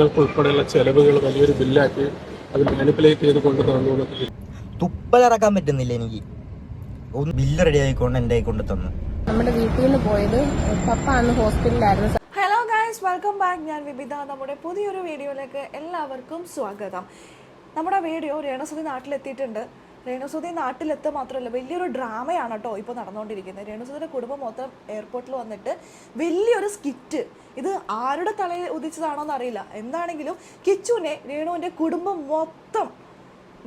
ഉൾപ്പെടെയുള്ള ചെലവുകൾ വലിയൊരു ബില്ലാക്കി അത് മാനിപ്പുലേറ്റ് ചെയ്ത് കൊണ്ട് തന്നു. തുപ്പലിറക്കാൻ പറ്റുന്നില്ല എനിക്ക്. ഒന്ന് ബില്ല് റെഡി ആയിക്കൊണ്ട് എൻ്റെ കൊണ്ട് തന്നു. നമ്മുടെ വീട്ടിൽ നിന്ന് പോയത് പപ്പ അന്ന് ഹോസ്പിറ്റലിലായിരുന്നു. Hello guys, welcome back. ഞാൻ വിബിത. നമ്മുടെ പുതിയൊരു വീഡിയോയിലേക്ക് എല്ലാവർക്കും സ്വാഗതം. നമ്മുടെ വീഡിയോ രേണുസുതി നാട്ടിലെത്തിയിട്ടുണ്ട്. രേണുസുതി നാട്ടിലെത്തുക മാത്രമല്ല, വലിയൊരു ഡ്രാമയാണ് കേട്ടോ ഇപ്പോൾ നടന്നുകൊണ്ടിരിക്കുന്നത്. രേണുസുതിയുടെ കുടുംബം മൊത്തം എയർപോർട്ടിൽ വന്നിട്ട് വലിയൊരു സ്കിറ്റ്. ഇത് ആരുടെ തലയിൽ ഉദിച്ചതാണോ എന്നറിയില്ല. എന്താണെങ്കിലും കിച്ചുവിനെ രേണുവിൻ്റെ കുടുംബം മൊത്തം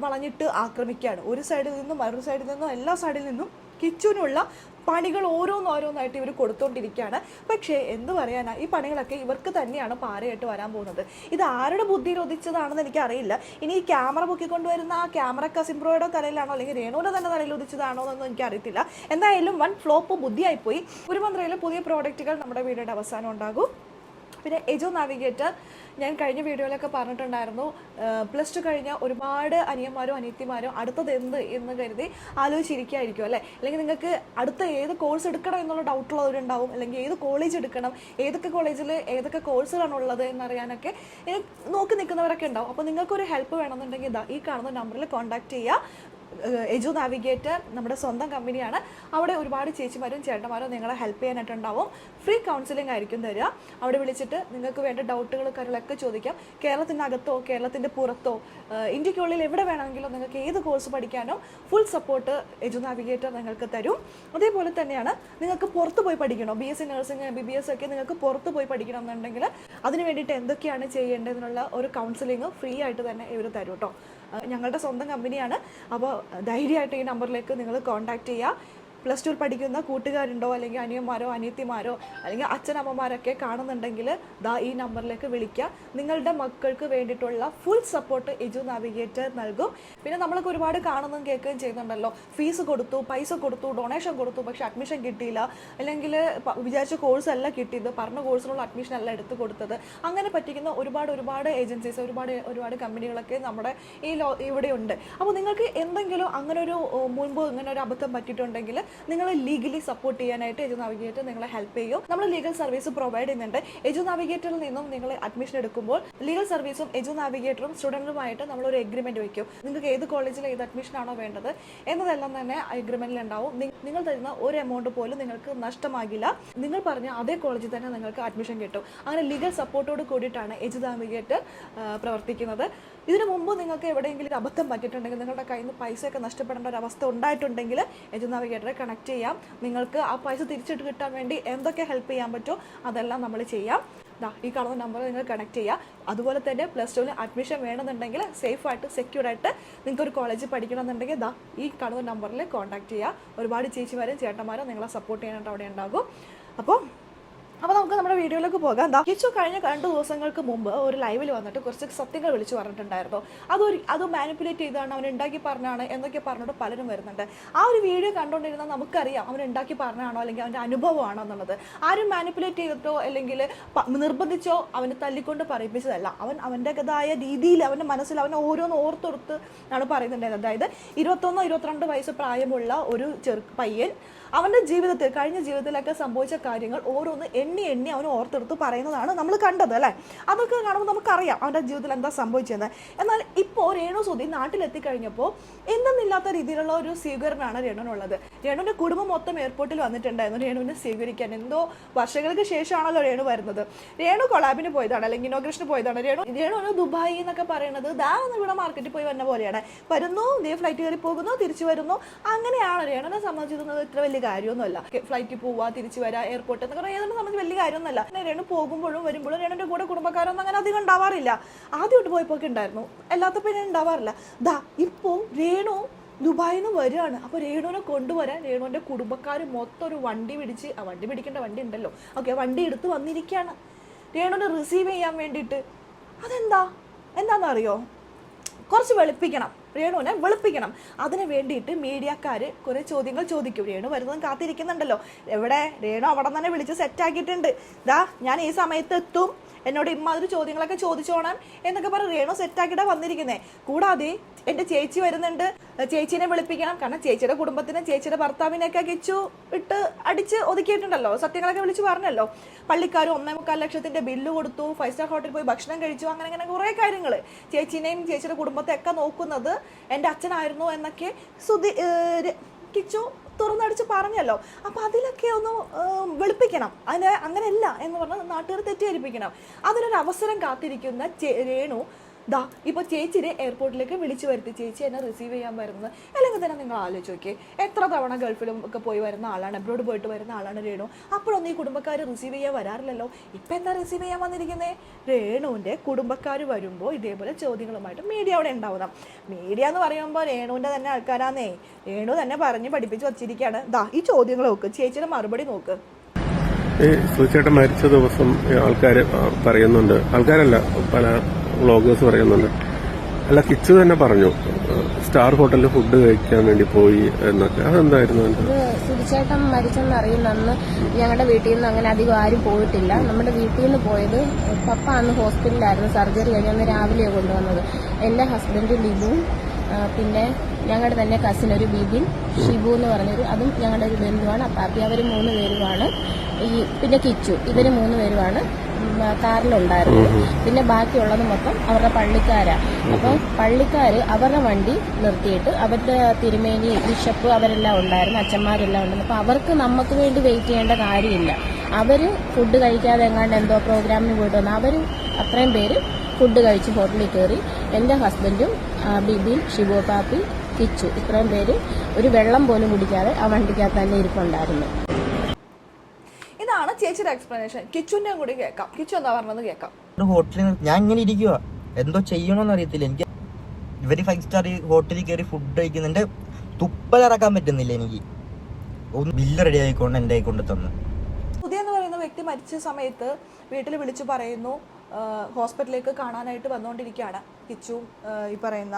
വളഞ്ഞിട്ട് ആക്രമിക്കുകയാണ്. ഒരു സൈഡിൽ നിന്നും മറൊരു സൈഡിൽ നിന്നും എല്ലാ സൈഡിൽ നിന്നും കിച്ചുവിനുള്ള പണികൾ ഓരോന്നോരോന്നായിട്ട് ഇവർ കൊടുത്തോണ്ടിരിക്കുകയാണ്. പക്ഷേ എന്ത് പറയാനാ, ഈ പണികളൊക്കെ ഇവർക്ക് തന്നെയാണ് പാരയായിട്ട് വരാൻ പോകുന്നത്. ഇത് ആരുടെ ബുദ്ധിയിൽ ഉദിച്ചതാണെന്ന് എനിക്കറിയില്ല. ഇനി ഈ ക്യാമറ പൊക്കിക്കൊണ്ടുവരുന്ന ആ ക്യാമറ കസിംബ്രോയുടെ തലയിലാണോ അല്ലെങ്കിൽ രേണുവിൻ്റെ തന്നെ തലയിൽ ഉദിച്ചതാണോ എന്നൊന്നും എനിക്കറിയത്തില്ല. എന്തായാലും വൺ ഫ്ലോപ്പ് ബുദ്ധിയായിപ്പോയി. ഒരു മന്ത്രയിൽ പുതിയ പ്രോഡക്റ്റുകൾ നമ്മുടെ വീഡിയോയുടെ അവസാനം ഉണ്ടാകും. പിന്നെ എജോ നാവിഗേറ്റർ ഞാൻ കഴിഞ്ഞ വീഡിയോയിലൊക്കെ പറഞ്ഞിട്ടുണ്ടായിരുന്നു. +2 കഴിഞ്ഞ ഒരുപാട് അനിയന്മാരും അനിയത്തിമാരും അടുത്തത് എന്ത് എന്ന് കരുതി ആലോചിച്ചിരിക്കുകയായിരിക്കും അല്ലേ. അല്ലെങ്കിൽ നിങ്ങൾക്ക് അടുത്ത ഏത് കോഴ്സ് എടുക്കണം എന്നുള്ള ഡൗട്ടുള്ളവരുണ്ടാവും. അല്ലെങ്കിൽ ഏത് കോളേജ് എടുക്കണം, ഏതൊക്കെ കോളേജിൽ ഏതൊക്കെ കോഴ്സുകളാണുള്ളത് എന്നറിയാനൊക്കെ നോക്കി നിൽക്കുന്നവരൊക്കെ ഉണ്ടാവും. അപ്പോൾ നിങ്ങൾക്കൊരു ഹെൽപ്പ് വേണമെന്നുണ്ടെങ്കിൽ ഇതാ ഈ കാണുന്ന നമ്പറിൽ കോൺടാക്ട് ചെയ്യുക. എജു നാവിഗേറ്റർ നമ്മുടെ സ്വന്തം കമ്പനിയാണ്. അവിടെ ഒരുപാട് ചേച്ചിമാരും ചേട്ടന്മാരും നിങ്ങളെ ഹെൽപ്പ് ചെയ്യാനായിട്ടുണ്ടാവും. ഫ്രീ കൗൺസിലിംഗ് ആയിരിക്കും തരിക. അവിടെ വിളിച്ചിട്ട് നിങ്ങൾക്ക് വേണ്ട ഡൗട്ടുകൾ കാര്യങ്ങളൊക്കെ ചോദിക്കാം. കേരളത്തിനകത്തോ കേരളത്തിൻ്റെ പുറത്തോ ഇന്ത്യക്കുള്ളിൽ എവിടെ വേണമെങ്കിലും നിങ്ങൾക്ക് ഏത് കോഴ്സ് പഠിക്കാനോ ഫുൾ സപ്പോർട്ട് എജു നാവിഗേറ്റർ നിങ്ങൾക്ക് തരും. അതേപോലെ തന്നെയാണ് നിങ്ങൾക്ക് പുറത്ത് പോയി പഠിക്കണോ, BSc നഴ്സിംഗ് MBBS ഒക്കെ നിങ്ങൾക്ക് പുറത്ത് പോയി പഠിക്കണം എന്നുണ്ടെങ്കിൽ അതിന് വേണ്ടിയിട്ട് എന്തൊക്കെയാണ് ചെയ്യേണ്ടതെന്നുള്ള ഒരു കൗൺസിലിംഗ് ഫ്രീ ആയിട്ട് തന്നെ ഇവർ തരും കേട്ടോ. ഞങ്ങളുടെ സ്വന്തം കമ്പനിയാണ്. അപ്പോൾ ധൈര്യമായിട്ട് ഈ നമ്പറിലേക്ക് നിങ്ങൾ കോൺടാക്റ്റ് ചെയ്യുക. +2 പഠിക്കുന്ന കൂട്ടുകാരുണ്ടോ അല്ലെങ്കിൽ അനിയന്മാരോ അനിയത്തിമാരോ അല്ലെങ്കിൽ അച്ഛനമ്മമാരൊക്കെ കാണുന്നുണ്ടെങ്കിൽ ദാ ഈ നമ്പറിലേക്ക് വിളിക്കുക. നിങ്ങളുടെ മക്കൾക്ക് വേണ്ടിയിട്ടുള്ള ഫുൾ സപ്പോർട്ട് എജു നാവിഗേറ്റർ നൽകും. പിന്നെ നമ്മളൊക്കെ ഒരുപാട് കാണുന്നതും കേൾക്കുകയും ചെയ്യുന്നുണ്ടല്ലോ, ഫീസ് കൊടുത്തു, പൈസ കൊടുത്തു, ഡൊണേഷൻ കൊടുത്തു, പക്ഷെ അഡ്മിഷൻ കിട്ടിയില്ല, അല്ലെങ്കിൽ വിചാരിച്ച കോഴ്സ് അല്ല കിട്ടിയത്, പറഞ്ഞ കോഴ്സിനുള്ള അഡ്മിഷൻ അല്ല എടുത്തു കൊടുത്തത്. അങ്ങനെ പറ്റിക്കുന്ന ഒരുപാട് ഏജൻസീസ് ഒരുപാട് കമ്പനികളൊക്കെ നമ്മുടെ ഇവിടെ ഉണ്ട്. അപ്പോൾ നിങ്ങൾക്ക് എന്തെങ്കിലും അങ്ങനെ ഒരു മുൻപ് ഇങ്ങനെ ഒരു അബദ്ധം പറ്റിയിട്ടുണ്ടെങ്കിൽ നിങ്ങൾ ലീഗലി സപ്പോർട്ട് ചെയ്യാനായിട്ട് എജു നാവിഗേറ്റർ നിങ്ങളെ ഹെൽപ്പ് ചെയ്യും. നമ്മൾ ലീഗൽ സർവീസ് പ്രൊവൈഡ് ചെയ്യുന്നുണ്ട്. എജു നാവിഗേറ്ററിൽ നിന്നും നിങ്ങൾ അഡ്മിഷൻ എടുക്കുമ്പോൾ ലീഗൽ സർവീസും എജു നാവിഗേറ്ററും സ്റ്റുഡൻറ്റുമായിട്ട് നമ്മളൊരു എഗ്രിമെന്റ് വയ്ക്കും. നിങ്ങൾക്ക് ഏത് കോളേജിൽ ഏത് അഡ്മിഷനാണോ വേണ്ടത് എന്നതെല്ലാം തന്നെ അഗ്രിമെന്റിൽ ഉണ്ടാവും. നിങ്ങൾ തരുന്ന ഒരു എമൗണ്ട് പോലും നിങ്ങൾക്ക് നഷ്ടമാകില്ല. നിങ്ങൾ പറഞ്ഞ അതേ കോളേജിൽ തന്നെ നിങ്ങൾക്ക് അഡ്മിഷൻ കിട്ടും. അങ്ങനെ ലീഗൽ സപ്പോർട്ടോട് കൂടിയിട്ടാണ് എജു നാവിഗേറ്റർ പ്രവർത്തിക്കുന്നത്. ഇതിനു മുമ്പ് നിങ്ങൾക്ക് എവിടെയെങ്കിലും അബദ്ധം പറ്റിയിട്ടുണ്ടെങ്കിൽ, നിങ്ങളുടെ കയ്യിൽ നിന്ന് പൈസയൊക്കെ നഷ്ടപ്പെടേണ്ട ഒരു അവസ്ഥ ഉണ്ടായിട്ടുണ്ടെങ്കിൽ എജു നാവിഗേറ്ററെ കണക്ട് ചെയ്യാം. നിങ്ങൾക്ക് ആ പൈസ തിരിച്ചിട്ട് കിട്ടാൻ വേണ്ടി എന്തൊക്കെ ഹെൽപ്പ് ചെയ്യാൻ പറ്റുമോ അതെല്ലാം നമ്മൾ ചെയ്യാം. ഈ കാണുന്ന നമ്പർ നിങ്ങൾ കണക്ട് ചെയ്യുക. അതുപോലെ തന്നെ +2 അഡ്മിഷൻ വേണമെന്നുണ്ടെങ്കിൽ സേഫായിട്ട് സെക്യൂർഡായിട്ട് നിങ്ങൾക്കൊരു കോളേജിൽ പഠിക്കണമെന്നുണ്ടെങ്കിൽ ഈ കാണുന്ന നമ്പറിൽ കോൺടാക്ട് ചെയ്യുക. ഒരുപാട് ചേച്ചിമാരും ചേട്ടന്മാരും നിങ്ങളെ സപ്പോർട്ട് ചെയ്യാനായിട്ട് അവിടെ ഉണ്ടാകും. അപ്പോൾ നമുക്ക് നമ്മുടെ വീഡിയോയിലേക്ക് പോകാം. കിച്ചു കഴിഞ്ഞ 2 ദിവസങ്ങൾക്ക് മുമ്പ് ഒരു ലൈവിൽ വന്നിട്ട് കുറച്ച് സത്യങ്ങൾ വിളിച്ചു പറഞ്ഞിട്ടുണ്ടായിരുന്നു. അത് മാനിപ്പുലേറ്റ് ചെയ്താണ്, അവൻ ഉണ്ടാക്കി പറഞ്ഞാണ് എന്നൊക്കെ പറഞ്ഞിട്ട് പലരും വരുന്നുണ്ട്. ആ ഒരു വീഡിയോ കണ്ടുകൊണ്ടിരുന്നാൽ നമുക്കറിയാം അവൻ ഉണ്ടാക്കി പറഞ്ഞാണോ അല്ലെങ്കിൽ അവൻ്റെ അനുഭവമാണോ എന്നുള്ളത്. ആരും മാനിപ്പുലേറ്റ് ചെയ്തിട്ടോ അല്ലെങ്കിൽ നിർബന്ധിച്ചോ അവന് തല്ലിക്കൊണ്ട് പറയിപ്പിച്ചതല്ല. അവൻ്റെതായ രീതിയിൽ അവൻ്റെ മനസ്സിൽ അവൻ ഓരോന്ന് ഓർത്തെടുത്ത് ആണ് പറയുന്നുണ്ടായിരുന്നത്. അതായത് 21-22 വയസ്സ് പ്രായമുള്ള ഒരു പയ്യൻ അവൻ്റെ ജീവിതത്തിൽ കഴിഞ്ഞ ജീവിതത്തിലൊക്കെ സംഭവിച്ച കാര്യങ്ങൾ ഓരോന്ന് എണ്ണി അവൻ ഓർത്തെടുത്ത് പറയുന്നതാണ് നമ്മൾ കണ്ടത് അല്ലേ. അതൊക്കെ കാണുമ്പോൾ നമുക്കറിയാം അവൻ്റെ ജീവിതത്തിൽ എന്താ സംഭവിച്ചത്. എന്നാൽ ഇപ്പോൾ രേണുസുതി നാട്ടിലെത്തിക്കഴിഞ്ഞപ്പോൾ എന്തെന്നില്ലാത്ത രീതിയിലുള്ള ഒരു സ്വീകരണമാണ് രേണുവിനുള്ളത്. രേണുവിൻ്റെ കുടുംബം മൊത്തം എയർപോർട്ടിൽ വന്നിട്ടുണ്ടായിരുന്നു രേണുവിനെ സ്വീകരിക്കാൻ. എന്തോ വർഷങ്ങൾക്ക് ശേഷമാണല്ലോ രേണു വരുന്നത്. രേണു കൊളാബിന് പോയതാണ് അല്ലെങ്കിൽ ഇനോഗ്രേഷന് പോയതാണ്. രേണു ദുബായി എന്നൊക്കെ പറയുന്നത് ഇവിടെ മാർക്കറ്റിൽ പോയി വന്ന പോലെയാണ്. വരുന്നു, ഫ്ലൈറ്റ് കയറി പോകുന്നു, തിരിച്ചു വരുന്നു. അങ്ങനെയാണ് രേണുവിനെ സംബന്ധിച്ചിരുന്നത്. ഇത്ര വലിയ കാര്യമൊന്നുമല്ല ഫ്ലൈറ്റിൽ പോവുക തിരിച്ചു വരിക എയർപോർട്ട് എന്നൊക്കെ പറയുന്നത് നമുക്ക് വലിയ കാര്യമൊന്നുമല്ല. രേണു പോകുമ്പോഴും വരുമ്പോഴും രേണുവിൻ്റെ കൂടെ കുടുംബക്കാരൊന്നും അങ്ങനെ അധികം ഉണ്ടാവാറില്ല. ആദ്യമായിട്ട് പോയപ്പോൾ ഉണ്ടായിരുന്നു, അല്ലാത്തപ്പോൾ ഞാൻ ഉണ്ടാവാറില്ല. ഇപ്പോൾ രേണു ദുബായിൽ നിന്ന് വരികയാണ്. അപ്പോൾ രേണുവിനെ കൊണ്ടുവരാൻ രേണുവിൻ്റെ കുടുംബക്കാർ മൊത്തം ഒരു വണ്ടി പിടിച്ച്, വണ്ടി പിടിക്കേണ്ട വണ്ടി ഉണ്ടല്ലോ, വണ്ടി എടുത്ത് വന്നിരിക്കുകയാണ് രേണുവിനെ റിസീവ് ചെയ്യാൻ വേണ്ടിയിട്ട്. എന്താണെന്നറിയോ, കുറച്ച് വെളുപ്പിക്കണം, രേണുവിനെ വെളുപ്പിക്കണം. അതിന് വേണ്ടിയിട്ട് മീഡിയക്കാർ കുറേ ചോദ്യങ്ങൾ ചോദിക്കും. രേണു വരുന്നതും കാത്തിരിക്കുന്നുണ്ടല്ലോ. എവിടെ രേണു അവിടെ തന്നെ വിളിച്ച് സെറ്റാക്കിയിട്ടുണ്ട്. ഞാൻ ഈ സമയത്ത് എത്തും, എന്നോട് ഇമ്മാതിരി ചോദ്യങ്ങളൊക്കെ ചോദിച്ചോണം എന്നൊക്കെ പറഞ്ഞ് രേണു സെറ്റാക്കിയിട്ടാ വന്നിരിക്കുന്നത്. കൂടാതെ എൻ്റെ ചേച്ചി വരുന്നുണ്ട്, ചേച്ചീനെ വിളിപ്പിക്കണം, കാരണം ചേച്ചിയുടെ കുടുംബത്തിനെ ചേച്ചിയുടെ ഭർത്താവിനെയൊക്കെ കിച്ചു ഇട്ട് അടിച്ച് ഒതുക്കിയിട്ടുണ്ടല്ലോ, സത്യങ്ങളൊക്കെ വിളിച്ച് പറഞ്ഞല്ലോ. പള്ളിക്കാരും 1.25 ലക്ഷത്തിന്റെ ബില്ല് കൊടുത്തു, 5 സ്റ്റാർ ഹോട്ടലിൽ പോയി ഭക്ഷണം കഴിച്ചു, അങ്ങനെ കുറേ കാര്യങ്ങൾ. ചേച്ചീനെയും ചേച്ചിയുടെ കുടുംബത്തെയൊക്കെ നോക്കുന്നത് എൻ്റെ അച്ഛനായിരുന്നു എന്നൊക്കെ കിച്ചു തുറന്നടിച്ച് പറഞ്ഞല്ലോ. അപ്പം അതിലൊക്കെ ഒന്ന് വെളുപ്പിക്കണം, അങ്ങനെയല്ല എന്ന് പറഞ്ഞാൽ നാട്ടുകാർ തെറ്റിദ്ധരിപ്പിക്കണം. അതിനൊരു അവസരം കാത്തിരിക്കുന്ന രേണു ദാ ഇപ്പോൾ ചേച്ചിനെ എയർപോർട്ടിലേക്ക് വിളിച്ചു വരുത്തി ചേച്ചി എന്നെ റിസീവ് ചെയ്യാൻ വരുന്നത്. അല്ലെങ്കിൽ തന്നെ നിങ്ങൾ ആലോചിച്ച് നോക്കിയേ, എത്ര തവണ ഗൾഫിലും ഒക്കെ പോയി വരുന്ന ആളാണ്, അബ്രോഡ് പോയിട്ട് വരുന്ന ആളാണ് രേണു. അപ്പോഴൊന്നും ഈ കുടുംബക്കാർ റിസീവ് ചെയ്യാൻ വരാറില്ലല്ലോ. ഇപ്പം എന്താ റിസീവ് ചെയ്യാൻ വന്നിരിക്കുന്നത്? രേണുവിൻ്റെ കുടുംബക്കാർ വരുമ്പോൾ ഇതേപോലെ ചോദ്യങ്ങളുമായിട്ട് മീഡിയ അവിടെ ഉണ്ടാവുന്ന. മീഡിയ എന്ന് പറയുമ്പോൾ രേണുവിൻ്റെ തന്നെ ആൾക്കാരാന്നേ, രേണു തന്നെ പറഞ്ഞ് പഠിപ്പിച്ച് വച്ചിരിക്കുകയാണ്. ദാ ഈ ചോദ്യങ്ങൾ നോക്ക്, ചേച്ചിയുടെ മറുപടി നോക്ക്. ഈ സുചേട്ടൻ മരിച്ച ദിവസം ആൾക്കാർ പറയുന്നുണ്ട്, ആൾക്കാരല്ല പല വ്ളോഗേഴ്സ് പറയുന്നുണ്ട്, അല്ല കിച്ചു തന്നെ പറഞ്ഞു സ്റ്റാർ ഹോട്ടലിൽ ഫുഡ് കഴിക്കാൻ വേണ്ടി പോയി എന്നൊക്കെ. അതെന്തായിരുന്നു? സുധിച്ചേട്ടൻ മരിച്ചെന്ന് അറിയുന്ന അന്ന് ഞങ്ങളുടെ വീട്ടിൽ നിന്ന് അങ്ങനെ അധികം ആരും പോയിട്ടില്ല. നമ്മുടെ വീട്ടിൽ നിന്ന് പോയത് പപ്പ അന്ന് ഹോസ്പിറ്റലിലായിരുന്നു, സർജറി കഴിഞ്ഞ് അന്ന് രാവിലെയാണ് കൊണ്ടുവന്നത്. എൻ്റെ ഹസ്ബൻഡ് ലിബുവും പിന്നെ ഞങ്ങളുടെ തന്നെ കസിൻ ഒരു ബിബിൻ, ഷിബു എന്ന് പറഞ്ഞൊരു, അതും ഞങ്ങളുടെ ഒരു ബന്ധുവാണ്, അപ്പാപ്പി. അവർ 3 പേരുമാണ് പിന്നെ കിച്ചു, ഇവർ 3 പേരുമാണ് കാറിലുണ്ടായിരുന്നത്. പിന്നെ ബാക്കിയുള്ളത് മൊത്തം അവരുടെ പള്ളിക്കാരാണ്. അപ്പോൾ പള്ളിക്കാര് അവരുടെ വണ്ടി നിർത്തിയിട്ട് അവരുടെ തിരുമേനി, ബിഷപ്പ് അവരെല്ലാം ഉണ്ടായിരുന്നു, അച്ഛന്മാരെല്ലാം ഉണ്ടായിരുന്നു. അപ്പോൾ അവർക്ക് നമുക്ക് വേണ്ടി വെയിറ്റ് ചെയ്യേണ്ട കാര്യമില്ല. അവർ ഫുഡ് കഴിക്കാതെ എങ്ങാണ്ട് എന്തോ പ്രോഗ്രാമിന് പോയിട്ട് വന്നു. അവർ അത്രയും പേര് ഫുഡ് കഴിച്ച് ഹോട്ടലിൽ കയറി. എൻ്റെ ഹസ്ബൻഡും ബിബിൻ, ഷിബു പാപ്പി, കിച്ചു, ഇത്രയും പേര് ഒരു വെള്ളം പോലും കുടിക്കാതെ ആ വണ്ടിക്കകത്ത് തന്നെ ഇരിപ്പുണ്ടായിരുന്നു. ഇതാണ് ചേച്ചിയുടെ എക്സ്പ്ലനേഷൻ. കിച്ചുവിന്റെ കൂടി കേൾക്കാം. കിച്ചു എന്താ പറഞ്ഞത് കേൾക്കാം. ഹോട്ടലിൽ ഞാൻ ഇങ്ങനെ ഇരിക്കുക, എന്തോ ചെയ്യണമെന്ന് അറിയത്തില്ല എനിക്ക്. ഇവര് 5 സ്റ്റാർ ഹോട്ടലിൽ കയറി ഫുഡ് കഴിക്കുന്നതിന്റെ തുപ്പലിറക്കാൻ പറ്റുന്നില്ല എനിക്ക്. ഒന്ന് ബില്ല് റെഡി ആയിക്കൊണ്ട് എൻ്റെ കൊണ്ട് തന്നു. സുധി എന്ന് പറയുന്ന വ്യക്തി മരിച്ച സമയത്ത് വീട്ടിൽ വിളിച്ചു പറയുന്നു, ഹോസ്പിറ്റലിലേക്ക് കാണാനായിട്ട് വന്നുകൊണ്ടിരിക്കുകയാണ്. കിച്ചുവും ഈ പറയുന്ന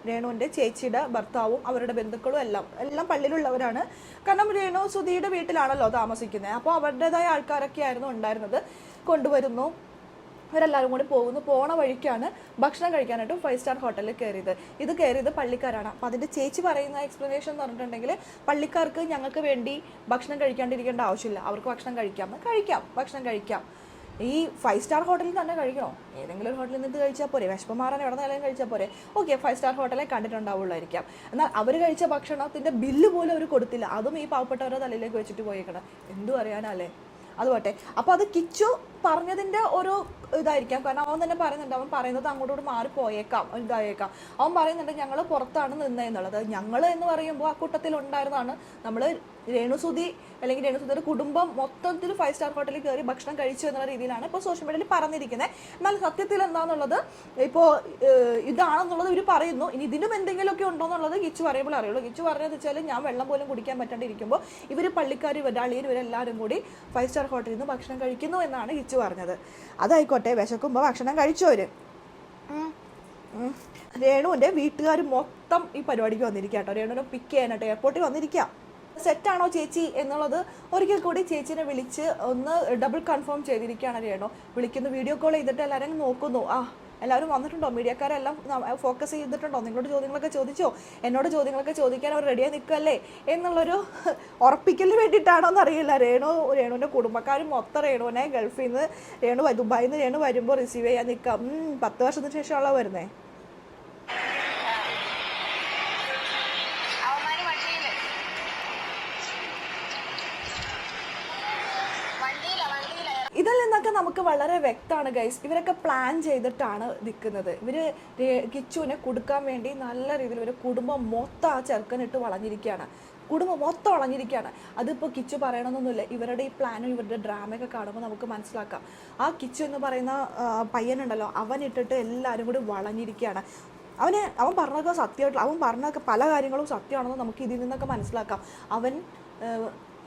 രേണുവിൻ്റെ ചേച്ചിയുടെ ഭർത്താവും അവരുടെ ബന്ധുക്കളും എല്ലാം പള്ളിയിലുള്ളവരാണ്. കാരണം രേണു സുധിയുടെ വീട്ടിലാണല്ലോ താമസിക്കുന്നത്. അപ്പോൾ അവരുടേതായ ആൾക്കാരൊക്കെ ആയിരുന്നു ഉണ്ടായിരുന്നത്. കൊണ്ടുവരുന്നു, ഇവരെല്ലാവരും കൂടി പോണ വഴിക്കാണ് ഭക്ഷണം കഴിക്കാനായിട്ട് 5 സ്റ്റാർ ഹോട്ടലിൽ കയറിയത് പള്ളിക്കാരാണ്. അപ്പം അതിൻ്റെ ചേച്ചി പറയുന്ന എക്സ്പ്ലനേഷൻ എന്ന് പറഞ്ഞിട്ടുണ്ടെങ്കിൽ, പള്ളിക്കാർക്ക് ഞങ്ങൾക്ക് വേണ്ടി ഭക്ഷണം കഴിക്കാണ്ടിരിക്കേണ്ട ആവശ്യമില്ല, അവർക്ക് ഭക്ഷണം കഴിക്കാം. ഈ 5 സ്റ്റാർ ഹോട്ടലിൽ തന്നെ കഴിക്കണോ? ഏതെങ്കിലും ഒരു ഹോട്ടലിൽ നിന്ന് കഴിച്ചാൽ പോരെ? വിശപ്പ് മാറാൻ എവിടെ നിന്നാലും കഴിച്ചാൽ പോരെ? ഓക്കെ, 5 സ്റ്റാർ ഹോട്ടലെ കണ്ടിട്ടുണ്ടാവുള്ളായിരിക്കാം. എന്നാൽ അവർ കഴിച്ച ഭക്ഷണത്തിൻ്റെ ബില്ല് പോലും അവർ കൊടുത്തില്ല. അതും ഈ പാവപ്പെട്ടവരുടെ തലയിലേക്ക് വെച്ചിട്ട് പോയേക്കണം. എന്തു അറിയാനല്ലേ? അതുപോട്ടെ. അപ്പോൾ അത് കിച്ചു പറഞ്ഞതിൻ്റെ ഒരു ഇതായിരിക്കാം. കാരണം അവൻ തന്നെ പറയുന്നുണ്ട്, അവൻ പറയുന്നത് അങ്ങോട്ടോട് മാറിപ്പോയേക്കാം, ഇതായേക്കാം. അവൻ പറയുന്നുണ്ട് ഞങ്ങൾ പുറത്താണ് നിന്നതെന്നുള്ളത്. ഞങ്ങൾ എന്ന് പറയുമ്പോൾ ആ കൂട്ടത്തിൽ ഉണ്ടായിരുന്നതാണ് നമ്മൾ രേണുസുധി അല്ലെങ്കിൽ രേണുസുധിയുടെ കുടുംബം മൊത്തത്തിൽ 5 സ്റ്റാർ ഹോട്ടലിൽ കയറി ഭക്ഷണം കഴിച്ചു എന്നുള്ള രീതിയിലാണ് ഇപ്പോൾ സോഷ്യൽ മീഡിയയിൽ പറഞ്ഞിരിക്കുന്നത്. എന്നാൽ സത്യത്തിൽ എന്താണെന്നുള്ളത് ഇപ്പോൾ ഇതാണെന്നുള്ളത് ഇവർ പറയുന്നു. ഇനി ഇതിനും എന്തെങ്കിലുമൊക്കെ ഉണ്ടോ എന്നുള്ളത് കിച്ചു പറയുമ്പോൾ അറിയുള്ളൂ. കിച്ചു പറഞ്ഞതെന്ന് വെച്ചാൽ ഞാൻ വെള്ളം പോലും കുടിക്കാൻ പറ്റാണ്ടിരിക്കുമ്പോൾ ഇവർ പള്ളിക്കാർ, അളിയർ, ഇവരെല്ലാവരും കൂടി 5 സ്റ്റാർ ഹോട്ടലിൽ നിന്ന് ഭക്ഷണം കഴിക്കുന്നു എന്നാണ് കിച്ചു പറഞ്ഞത്. അതായിക്കോട്ടെ, വിശക്കുമ്പോൾ ഭക്ഷണം കഴിച്ചവർ. രേണുവിൻ്റെ വീട്ടുകാർ മൊത്തം ഈ പരിപാടിക്ക് വന്നിരിക്കുക കേട്ടോ. രേണുവിനെ പിക്ക് ചെയ്യാനായിട്ട് എയർപോർട്ടിൽ വന്നിരിക്കുക. സെറ്റാണോ ചേച്ചി എന്നുള്ളത് ഒരിക്കൽ കൂടി ചേച്ചിനെ വിളിച്ച് ഒന്ന് ഡബിൾ കൺഫേം ചെയ്തിരിക്കുകയാണ് രേണു. വിളിക്കുന്നു, വീഡിയോ കോൾ ചെയ്തിട്ട് എല്ലാവരും നോക്കുന്നു. എല്ലാവരും വന്നിട്ടുണ്ടോ? മീഡിയക്കാരെല്ലാം ഫോക്കസ് ചെയ്തിട്ടുണ്ടോ? നിങ്ങളോട് ചോദ്യങ്ങളൊക്കെ ചോദിച്ചോ? എന്നോട് ചോദ്യങ്ങളൊക്കെ ചോദിക്കാൻ അവർ റെഡിയായി നിൽക്കല്ലേ എന്നുള്ളൊരു ഉറപ്പിക്കലിന് വേണ്ടിയിട്ടാണോ എന്നറിയില്ല. രേണുവിൻ്റെ കുടുംബക്കാരും മൊത്തം രേണുവിനെ ഗൾഫിൽ നിന്ന് ദുബായിൽ നിന്ന് രേണു വരുമ്പോൾ റിസീവ് ചെയ്യാൻ നിൽക്കാം. 10 വർഷത്തിന് ശേഷമുള്ള വരുന്നേ. ഇതിൽ നിന്നൊക്കെ നമുക്ക് വളരെ വ്യക്തമാണ് ഗൈസ്, ഇവരൊക്കെ പ്ലാൻ ചെയ്തിട്ടാണ് നിൽക്കുന്നത്. ഇവർ കിച്ചുവിനെ കൊടുക്കാൻ വേണ്ടി നല്ല രീതിയിൽ ഇവർ കുടുംബം മൊത്തം ആ ചെറുക്കനിട്ട് വളഞ്ഞിരിക്കുകയാണ്. അതിപ്പോൾ കിച്ചു പറയണമെന്നൊന്നുമില്ല. ഇവരുടെ ഈ പ്ലാനും ഇവരുടെ ഡ്രാമയൊക്കെ കാണുമ്പോൾ നമുക്ക് മനസ്സിലാക്കാം. ആ കിച്ചു എന്ന് പറയുന്ന പയ്യനുണ്ടല്ലോ, അവനിട്ടിട്ട് എല്ലാവരും കൂടി വളഞ്ഞിരിക്കുകയാണ്. അവൻ പറഞ്ഞതൊക്കെ സത്യമായിട്ടുള്ള, അവൻ പറഞ്ഞൊക്കെ പല കാര്യങ്ങളും സത്യമാണെന്ന് നമുക്ക് ഇതിൽ നിന്നൊക്കെ മനസ്സിലാക്കാം.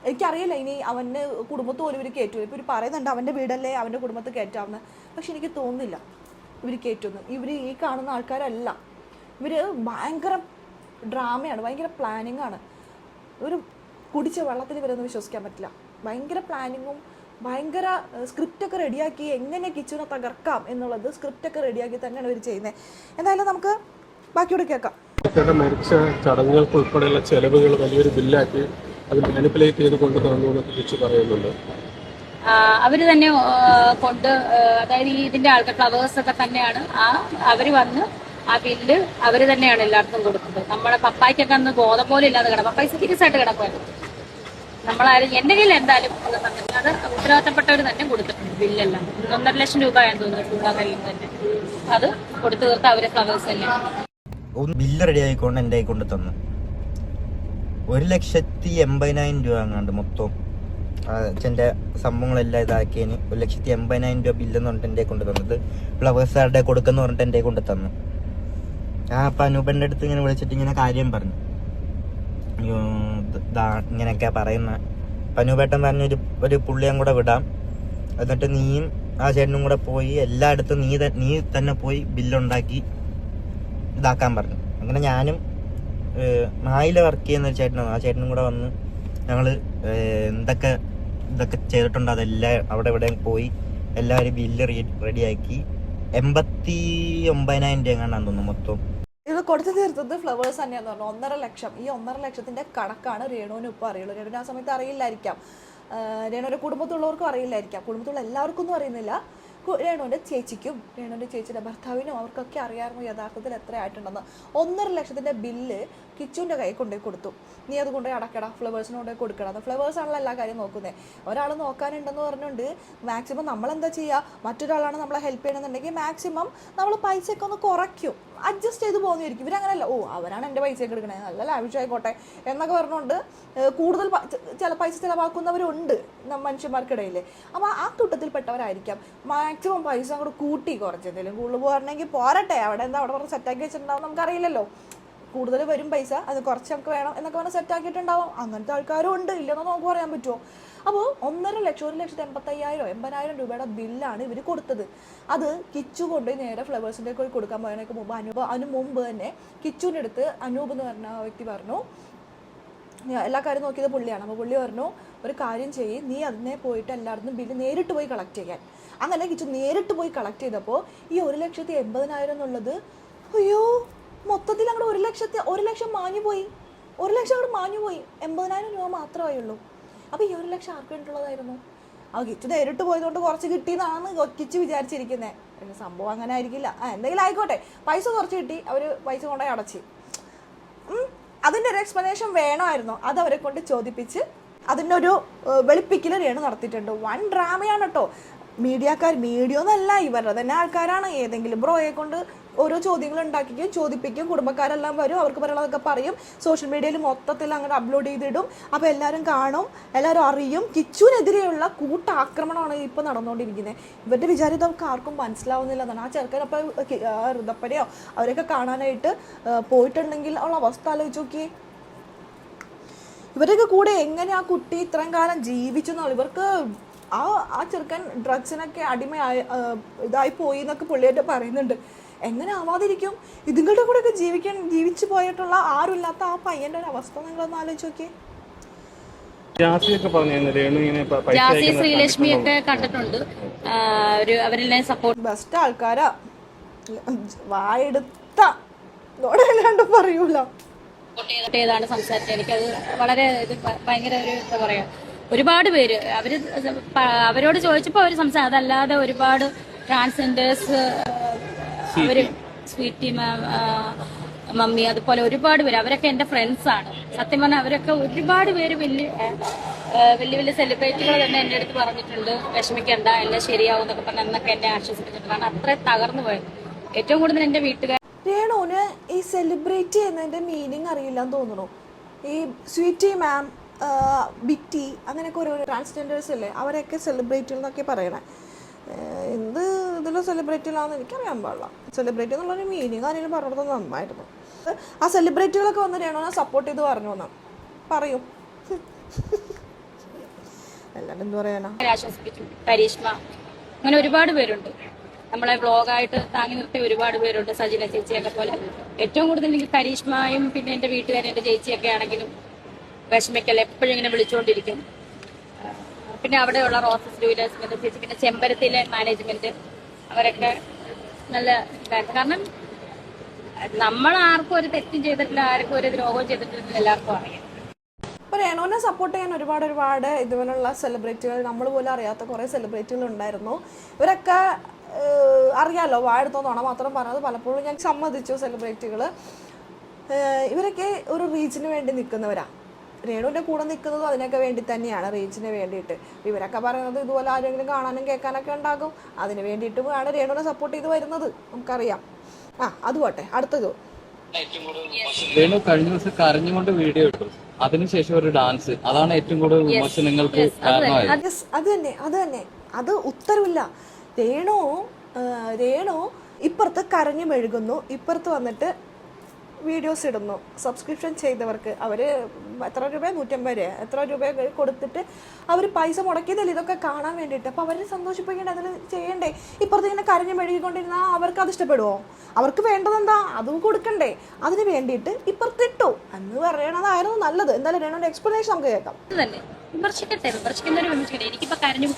എനിക്കറിയില്ല ഇനി അവൻ്റെ കുടുംബത്ത് പോലും ഇവർ കയറ്റും. ഇപ്പോൾ ഇവർ പറയുന്നുണ്ട് അവൻ്റെ വീടല്ലേ അവൻ്റെ കുടുംബത്ത് കയറ്റാമെന്ന്. പക്ഷെ എനിക്ക് തോന്നുന്നില്ല ഇവർ കയറ്റുന്നു. ഇവർ ഈ കാണുന്ന ആൾക്കാരല്ല. ഇവർ ഭയങ്കര ഡ്രാമയാണ്, ഭയങ്കര പ്ലാനിങ് ആണ്. ഒരു കുടിച്ച വെള്ളത്തിൽ ഇവരൊന്നും വിശ്വസിക്കാൻ പറ്റില്ല. ഭയങ്കര പ്ലാനിങ്ങും ഭയങ്കര സ്ക്രിപ്റ്റൊക്കെ റെഡിയാക്കി എങ്ങനെ കിച്ചുവിനെ തകർക്കാം എന്നുള്ളത് സ്ക്രിപ്റ്റൊക്കെ റെഡിയാക്കി തന്നെയാണ് ഇവർ ചെയ്യുന്നത്. എന്തായാലും നമുക്ക് ബാക്കിയോട് കേൾക്കാം. മരിച്ച ചടങ്ങുകൾക്ക് ഉൾപ്പെടെയുള്ള ചെലവുകൾ വലിയൊരു ബില്ലാക്കി അത് മാനിപ്പുലേറ്റ് ചെയ്ത് കൊണ്ട് തന്നു എന്നൊക്കെ കിച്ചു പറയുന്നുണ്ട്. അവര് തന്നെ കൊണ്ട്, അതായത് ഇതിന്റെ ആൾക്കാർ ഫ്ലവേഴ്സ് ഒക്കെ തന്നെയാണ് അവര് വന്ന് ആ ബില്ല് അവര് തന്നെയാണ് എല്ലായിടത്തും കൊടുക്കുന്നത്. നമ്മുടെ പപ്പായ്ക്കൊക്കെ അന്ന് ബോധം പോലും ഇല്ലാതെ കിടക്കും. പപ്പായ സീരിയസ് ആയിട്ട് കിടക്കുമായിരുന്നു. നമ്മളാരും എന്റെ കയ്യിൽ എന്തായാലും അത് ഉത്തരവാദിത്തപ്പെട്ടവർ തന്നെ കൊടുത്തിട്ടുണ്ട് ബില്ലെല്ലാം. 1.5 ലക്ഷം രൂപയാണെന്ന് തോന്നുന്നു തന്നെ അത് കൊടുത്തു തീർത്ത് അവര് ഫ്ലവേഴ്സ് തന്നെ ബില്ല് റെഡി ആയിക്കൊണ്ട് എൻ്റെ കൊണ്ട് തന്നു. 1,80,000 രൂപ അങ്ങാണ്ട് മൊത്തം അച്ഛൻ്റെ സംഭവങ്ങളെല്ലാം ഇതാക്കിയതിന് 1,80,000 രൂപ ബില്ലെന്ന് പറഞ്ഞിട്ട് എൻ്റെ കൊണ്ട് തന്നത്. ഫ്ലവേഴ്സുകാരുടെ കൊടുക്കെന്ന് പറഞ്ഞിട്ട് എൻ്റെ കൊണ്ട് തന്നു. അപ്പം അനൂപൻ്റെ അടുത്ത് ഇങ്ങനെ വിളിച്ചിട്ട് ഇങ്ങനെ കാര്യം പറഞ്ഞു, ഇങ്ങനെയൊക്കെ പറയുന്ന. അനൂപേട്ടൻ പറഞ്ഞൊരു പുള്ളിയും കൂടെ വിടാം, എന്നിട്ട് നീയും ആ ചേട്ടനും കൂടെ പോയി എല്ലായിടത്തും നീ തന്നെ പോയി ബില്ലുണ്ടാക്കി ഇതാക്കാൻ പറഞ്ഞു. അങ്ങനെ ഞാനും മായില വർക്ക് ചെയ്യുന്ന ഒരു ചേട്ടനാണ്, ആ ചേട്ടനും കൂടെ വന്ന് ഞങ്ങൾ ഇതൊക്കെ ചെയ്തിട്ടുണ്ട്. അതെല്ലാം അവിടെ ഇവിടെ പോയി എല്ലാവരും ബില്ല് റെഡിയാക്കി 89,000 രൂപ എങ്ങാണ്ടാന്ന് തോന്നുന്നു മൊത്തം. ഇത് കൊടുത്തു തീർത്തത് ഫ്ലവേഴ്സ് തന്നെയാന്ന് പറഞ്ഞു. 1.5 ലക്ഷം. ഈ 1.5 ലക്ഷത്തിന്റെ കണക്കാണ് രേണുവിന് ഇപ്പോൾ അറിയുള്ളൂ. രേണുവിന് ആ സമയത്ത് അറിയില്ലായിരിക്കാം, രേണുവിന്റെ കുടുംബത്തുള്ളവർക്കും അറിയില്ലായിരിക്കാം, കുടുംബത്തുള്ള എല്ലാവർക്കും ഒന്നും അറിയുന്നില്ല. രേണുവിൻ്റെ ചേച്ചിക്കും രേണുവിൻ്റെ ചേച്ചിയുടെ ഭർത്താവിനും അവർക്കൊക്കെ അറിയാമായിരുന്നു യഥാർത്ഥത്തിൽ എത്ര ആയിട്ടുണ്ടെന്ന്. 1.5 ലക്ഷത്തിൻ്റെ ബില്ല് കിച്ചുവിൻ്റെ കൈ കൊണ്ടുപോയി കൊടുത്തു. നീ അത് കൊണ്ടുപോയി അടക്കടാ, ഫ്ലവേഴ്സിന് കൊണ്ടുപോയി കൊടുക്കണം. അത് ഫ്ലവേഴ്സാണല്ലോ എല്ലാ കാര്യം നോക്കുന്നത്. ഒരാൾ നോക്കാനുണ്ടെന്ന് പറഞ്ഞുകൊണ്ട് മാക്സിമം നമ്മളെന്താ ചെയ്യുക, മറ്റൊരാളാണ് നമ്മളെ ഹെൽപ്പ് ചെയ്യണമെന്നുണ്ടെങ്കിൽ മാക്സിമം നമ്മൾ പൈസയൊക്കെ ഒന്ന് കുറയ്ക്കും, അഡ്ജസ്റ്റ് ചെയ്ത് പോകുന്നതായിരിക്കും. ഇവരങ്ങനെയല്ല, അവരാണ് എൻ്റെ പൈസയൊക്കെ എടുക്കണേ, നല്ല ലാവിഷായിക്കോട്ടെ എന്നൊക്കെ പറഞ്ഞുകൊണ്ട് കൂടുതൽ ചില പൈസ ചിലവാക്കുന്നവരുണ്ട് മനുഷ്യന്മാർക്കിടയിൽ. അപ്പോൾ ആ കൂട്ടത്തിൽപ്പെട്ടവരായിരിക്കാം മാക്സിമം പൈസ അങ്ങോട്ട് കൂട്ടി കുറച്ചെന്തെങ്കിലും കൂടുതൽ പോരണമെങ്കിൽ പോരട്ടെ, അവിടെ എന്താ അവിടെ പറഞ്ഞ് സെറ്റാക്കി വെച്ചിട്ടുണ്ടാവും നമുക്കറിയില്ലല്ലോ. കൂടുതൽ വരും പൈസ, അത് കുറച്ച് നമുക്ക് വേണം എന്നൊക്കെ പറഞ്ഞ് സെറ്റാക്കിയിട്ടുണ്ടാവും. അങ്ങനത്തെ ആൾക്കാരും ഉണ്ട്, ഇല്ലെന്നോ നമുക്ക് പറയാൻ പറ്റുമോ? അപ്പോൾ 1.5 ലക്ഷം 1,85,000 രൂപയുടെ ബില്ലാണ് ഇവർ കൊടുത്തത്. അത് കിച്ചു കൊണ്ടുപോയി നേരെ ഫ്ലവേഴ്സിൻ്റെ പോയി കൊടുക്കാൻ പോയതിനൊക്കെ മുമ്പ് അതിന് മുമ്പ് തന്നെ കിച്ചുവിൻ്റെ അടുത്ത് അനൂപ് എന്ന് പറഞ്ഞ വ്യക്തി പറഞ്ഞു, എല്ലാ കാര്യം നോക്കിയത് പുള്ളിയാണ്. അപ്പോൾ പുള്ളി പറഞ്ഞു, ഒരു കാര്യം ചെയ്യ്, നീ അതിനെ പോയിട്ട് എല്ലായിടത്തും ബില്ല് നേരിട്ട് പോയി കളക്ട് ചെയ്യാൻ. അങ്ങനെ കിച്ചു നേരിട്ട് പോയി കളക്ട് ചെയ്തപ്പോൾ ഈ 1,80,000 എന്നുള്ളത് അയ്യോ മൊത്തത്തിൽ അങ്ങോട്ട് 1 ലക്ഷം മാഞ്ഞു പോയി. 1 ലക്ഷം അങ്ങോട്ട് മാഞ്ഞു പോയി. 80,000 രൂപ മാത്രമേ ഉള്ളൂ. അപ്പോൾ ഈ 1 ലക്ഷം ആർക്ക് വേണ്ടിയിട്ടുള്ളതായിരുന്നു? ആ കിച്ചു നേരിട്ട് പോയതുകൊണ്ട് കുറച്ച് കിട്ടിയെന്നാണ് കിച്ചു വിചാരിച്ചിരിക്കുന്നത്. പക്ഷെ സംഭവം അങ്ങനെ ആയിരിക്കില്ല. എന്തെങ്കിലും ആയിക്കോട്ടെ, പൈസ കുറച്ച് കിട്ടി, അവർ പൈസ കൊണ്ടുപോയി അടച്ച്. അതിൻ്റെ ഒരു എക്സ്പ്ലനേഷൻ വേണമായിരുന്നു. അത് അവരെ കൊണ്ട് ചോദിപ്പിച്ച് അതിൻ്റെ ഒരു വെളുപ്പിക്കൽ രേണു നടത്തിയിട്ടുണ്ട്. വൺ ഡ്രാമയാണ് കേട്ടോ. മീഡിയ ഒന്നല്ല, ഇവരുടെ തന്നെ ആൾക്കാരാണ്. ഏതെങ്കിലും ബ്രോയെ കൊണ്ട് ഓരോ ചോദ്യങ്ങൾ ഉണ്ടാക്കിക്കും, ചോദിപ്പിക്കും, കുടുംബക്കാരെല്ലാം വരും, അവർക്ക് പറയാനുള്ളതൊക്കെ പറയും, സോഷ്യൽ മീഡിയയിൽ മൊത്തത്തിൽ അങ്ങനെ അപ്ലോഡ് ചെയ്തിടും. അപ്പോൾ എല്ലാവരും കാണും, എല്ലാവരും അറിയും. കിച്ചുവിനെതിരെയുള്ള കൂട്ടാക്രമണമാണ് ഇപ്പോൾ നടന്നുകൊണ്ടിരിക്കുന്നത്. ഇവരുടെ വിചാരം ഇതൊക്കെ ആർക്കും മനസ്സിലാവുന്നില്ല എന്നാണ്. ആ ചെറുക്കനപ്പോൾ ഋതപ്പനെയോ അവരൊക്കെ കാണാനായിട്ട് പോയിട്ടുണ്ടെങ്കിൽ ഉള്ള അവസ്ഥ ആലോചിച്ച് നോക്കിയേ. ഇവരൊക്കെ കൂടെ എങ്ങനെ ആ കുട്ടി ഇത്രയും കാലം ജീവിച്ചു എന്നുള്ള, ഇവർക്ക് ആ ചെറുക്കൻ ഡ്രഗ്സിനൊക്കെ ഇതായി പോയി എന്നൊക്കെ പുള്ളിയായിട്ട് പറയുന്നുണ്ട്. എങ്ങനെ ആവാതിരിക്കും? ഇതുങ്ങളുടെ കൂടെയൊക്കെ ജീവിച്ചു പോയിട്ടുള്ള ആരുമില്ലാത്ത ആ പയ്യന്റെ ഒരു അവസ്ഥ നിങ്ങളൊന്ന് ആലോചിച്ച് നോക്കിയേ. ജാസി ശ്രീലക്ഷ്മിയൊക്കെ കണ്ടിട്ടുണ്ട്. അവരെല്ലാം സപ്പോർട്ട് ബെസ്റ്റ് ആൾക്കാരാ. വായെടുത്ത നോടല്ലാണ്ട് പറയൂല. ഏതാണ് സംസാരിച്ചത്. എനിക്കത് വളരെ ഭയങ്കര ഒരു എന്താ പറയാ, ഒരുപാട് പേര് അവരോട് ചോദിച്ചപ്പോൾ അവർ അതല്ലാതെ ഒരുപാട് ട്രാൻസ്ജെൻഡേഴ്സ്, അവര് സ്വീറ്റി മാം, മമ്മി, അതുപോലെ ഒരുപാട് പേര്, അവരൊക്കെ എന്റെ ഫ്രണ്ട്സാണ്. സത്യം പറഞ്ഞാൽ അവരൊക്കെ ഒരുപാട് പേര് വലിയ സെലിബ്രിറ്റികൾ തന്നെ എന്റെ അടുത്ത് പറഞ്ഞിട്ടുണ്ട്, വിഷമിക്കണ്ട, എല്ലാം ശരിയാവും എന്നൊക്കെ പറഞ്ഞ് അന്നൊക്കെ എന്നെ ആശ്വസിപ്പിച്ചിട്ടുണ്ട്. കാരണം അത്ര തകർന്നു പോയത്. ഏറ്റവും കൂടുതൽ എന്റെ വീട്ടുകാർ രേണുവിന് ഈ സെലിബ്രേറ്റ് ചെയ്യുന്നതിന്റെ മീനിങ് അറിയില്ലെന്ന് തോന്നുന്നു. ഈ സ്വീറ്റി മാം, ബിറ്റി, അങ്ങനെയൊക്കെ ഓരോ ട്രാൻസ്ജെൻഡേഴ്സ് അല്ലേ, അവരെയൊക്കെ സെലിബ്രേറ്റുകൾ എന്നൊക്കെ പറയണേ. എന്ത് ഇതിൽ സെലിബ്രേറ്റിലാണെന്ന് എനിക്കറിയാൻ പാടില്ല. സെലിബ്രേറ്റ് എന്നുള്ളൊരു മീനിങ് ആരെങ്കിലും പറഞ്ഞത് നന്നായിരുന്നു. ആ സെലിബ്രിറ്റികളൊക്കെ വന്ന് രേണുവിനെ സപ്പോർട്ട് ചെയ്ത് പറഞ്ഞു എന്നാ പറയും. അല്ലാണ്ട് എന്ത് പറയാനാ. ആശ്വസിപ്പിച്ചു. കരീഷ്മ, അങ്ങനെ ഒരുപാട് പേരുണ്ട്. നമ്മളെ വ്ളോഗായിട്ട് താങ്ങി നിർത്തിയ ഒരുപാട് പേരുണ്ട്. സജിന ചേച്ചിയൊക്കെ പോലെ. ഏറ്റവും കൂടുതൽ എനിക്ക് കരീഷ്മയും പിന്നെ എന്റെ വീട്ടുകാരും എന്റെ ചേച്ചിയൊക്കെ ആണെങ്കിലും വിഷമിക്കല്ല, എപ്പോഴും ഇങ്ങനെ വിളിച്ചുകൊണ്ടിരിക്കും. പിന്നെ അവിടെയുള്ള റോസസ് ഡൂലേഴ്സിന്റെ ചേച്ചി, പിന്നെ ചെമ്പരത്തിയിലെ മാനേജ്മെന്റ്, അവരൊക്കെ നല്ല ഇതായിരുന്നു. കാരണം നമ്മൾ ആർക്കും ഒരു തെറ്റും ചെയ്തിട്ടില്ല, ആർക്കും ഒരു ദ്രോഹവും ചെയ്തിട്ടില്ല, എല്ലാവർക്കും അറിയാം. അപ്പോൾ രേണുവിനെ സപ്പോർട്ട് ചെയ്യാൻ ഒരുപാട് ഇതുപോലുള്ള സെലിബ്രിറ്റികൾ, നമ്മൾ പോലും അറിയാത്ത കുറേ സെലിബ്രിറ്റികൾ ഉണ്ടായിരുന്നു. ഇവരൊക്കെ അറിയാലോ, വാഴത്തോന്നാണോ മാത്രം പറഞ്ഞത്. പലപ്പോഴും ഞാൻ സമ്മതിച്ചു സെലിബ്രിറ്റികൾ ഇവരൊക്കെ ഒരു റീച്ചിന് വേണ്ടി നിൽക്കുന്നവരാണ്. രേണുവിൻ്റെ കൂടെ നിൽക്കുന്നതും അതിനൊക്കെ വേണ്ടി തന്നെയാണ്, റീച്ചിന് വേണ്ടിയിട്ട്. ഇവരൊക്കെ പറയുന്നത് ഇതുപോലെ ആരെങ്കിലും കാണാനും കേൾക്കാനൊക്കെ ഉണ്ടാകും, അതിന് വേണ്ടിയിട്ടുമാണ് രേണുവിനെ സപ്പോർട്ട് ചെയ്ത് വരുന്നത്, നമുക്കറിയാം. അത് പോട്ടെ, അടുത്തത്. രേണു കഴിഞ്ഞ ദിവസം കരഞ്ഞുകൊണ്ട് വീഡിയോ ഇട്ടു, അതിനുശേഷം ഒരു ഡാൻസ്, അതാണ് ഏറ്റവും കൂടുതൽ വിമർശനങ്ങൾക്ക് കാരണമായത്. അത് തന്നെ അത് ഉത്തരവില്ല. രേണു ഇപ്പുറത്ത് കരഞ്ഞു മെഴുകുന്നു, ഇപ്പുറത്ത് വന്നിട്ട് വീഡിയോസ് ഇടുന്നു. സബ്സ്ക്രിപ്ഷൻ ചെയ്തവർക്ക് അവർ എത്ര രൂപ, 150 രൂപ എത്ര രൂപ കൊടുത്തിട്ട് അവർ പൈസ മുടക്കിയതല്ലേ ഇതൊക്കെ കാണാൻ വേണ്ടിയിട്ട്. അപ്പോൾ അവരെ സന്തോഷിപ്പിക്കേണ്ടേ, അതിൽ ചെയ്യണ്ടേ? ഇപ്പുറത്ത് ഇങ്ങനെ കരഞ്ഞു മെഴുകിക്കൊണ്ടിരുന്നാൽ അവർക്ക് അത് ഇഷ്ടപ്പെടുമോ? അവർക്ക് വേണ്ടതെന്താ, അതും കൊടുക്കണ്ടേ? അതിന് വേണ്ടിയിട്ട് ഇപ്പുറത്തിട്ടു എന്ന് പറയണതായിരുന്നു നല്ലത്. എന്തായാലും രേണുവിൻ്റെ എക്സ്പ്ലനേഷൻ നമുക്ക് കേൾക്കാം. വിമർശിക്കുന്നവർ വിമർശിക്കട്ടെ. എനിക്കിപ്പോ കരഞ്ഞു,